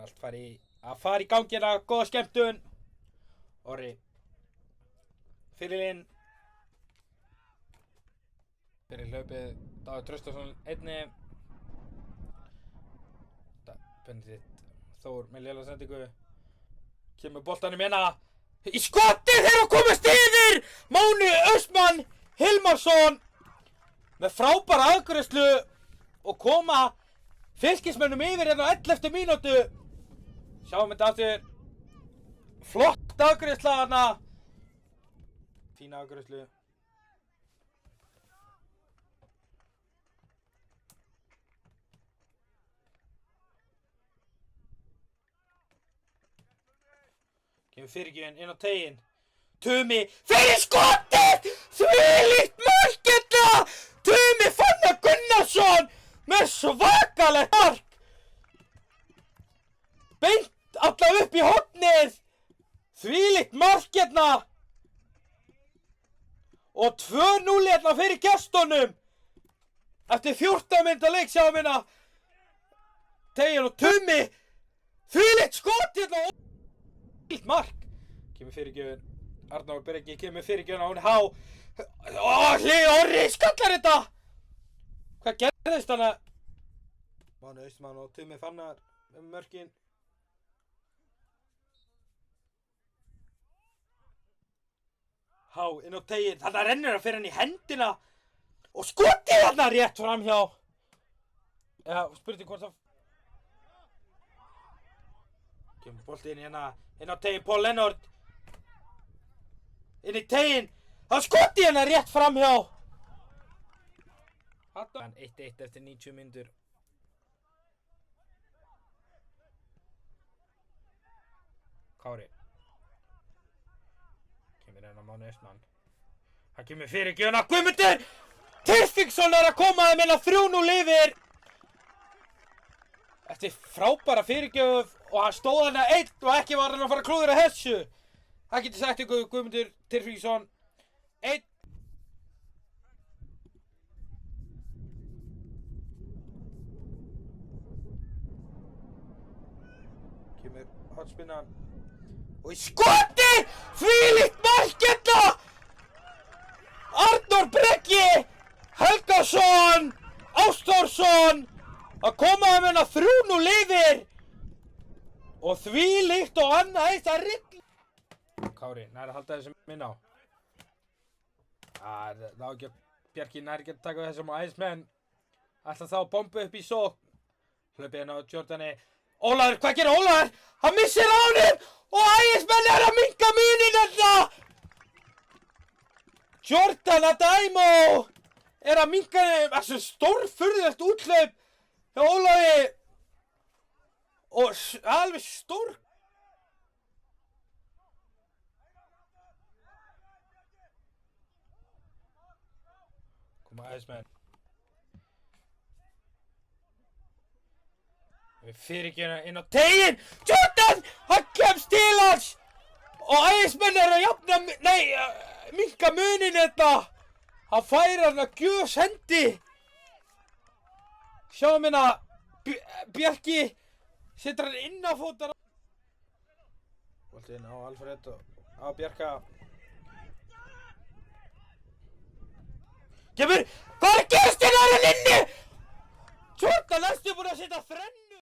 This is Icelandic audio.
allt að fara í gangina, góða skemmtun. Orri. Fyrirlinn. Fyrir hlaupið, Davíð Traustason einni. Benedikt Þór með lélega sendingu. Kemur boltanum hérna. Í skotið þegar að komast yfir! Máni Austmann Hilmarsson með frábæra afgreiðslu og koma Fylkismönnum yfir hérna á 11. mínútu. Sjáum þetta aftur. Flott afgreiðsla þarna. Fína afgreiðslu. Kemur fyrirgjöfin inn á teginn. Tumi fyrir skotið! Þvílíkt mark hérna! Tumi Fannar Gunnarsson með svakalegt mark! Beint allavega upp í hornið! Þvílíkt mark hérna! Og 2-0 hérna fyrir gestunum! Eftir 14 mínútna leik sjáum hérna teginn og Tumi! Þvílíkt skot hérna! Þvílíkt mark! Kemur fyrirgjöfin. Arnór Bergi kemur fyrirgjöfin á hún há. Orri skallar þetta! Hvað gerðist hana? Máni Austmann og Tumi Fannar mörkin. Há inn á teginn. Þarna rennur hann fyrir hann í hendina. Og skotið þarna rétt framhjá. Já, spurning hvort það... Kemur bolti inn á teginn, Paul Lennart. Inn í teginn. Það skoti hérna rétt framhjá. 1-1 eftir 90 mínútur. Kári. Kemur hérna Máni Austmann. Það kemur fyrirgjöfina. Guðmundur Tyrfingsson að koma þeim hérna 3-0 yfir. Eftir frábæra fyrirgjöf og hann stóð hana einn og ekki var hann að fara að klúðra þessu. Það getur sagt ykkur Guðmundur Tyrfingsson. Einn. Kemur hotspinnan. Og í skoti! Þvílíkt mark hérna! Arnór Breki Helgason Ástórsson að koma þeim hérna 3-0 yfir. Og þvílíkt og annað eitt að rigla. Kári, nær að halda þessum minn á. Það á ekki að Bjarki nær ekki að taka þessum á æðismenn. Ætla þá að bomba upp í sókn. Hlaupið hérna á Jordani. Ólafur, hvað gerir Ólafur? Hann missir á honum og æðismenn að minnka munin hérna. Jordan Adaimo að minnka þessu stórfurðulegt úthlaup hjá Ólafi. Og alveg stór. Koma æðismenn. Við fyrirgjöfina inn á teginn. Jordan! Hann kemst til hans! Og æðismenn að jafna... minnka munin þetta. Hann færir hann að gjöfsendi. Sjáum hérna. Bjarki. Setur hann inn á fótar. Bolti inn á Alfred og á Bjarka. Kemur! Hvað er gerst hérna hann inni? Jordan næstu búinn að setja þrennu.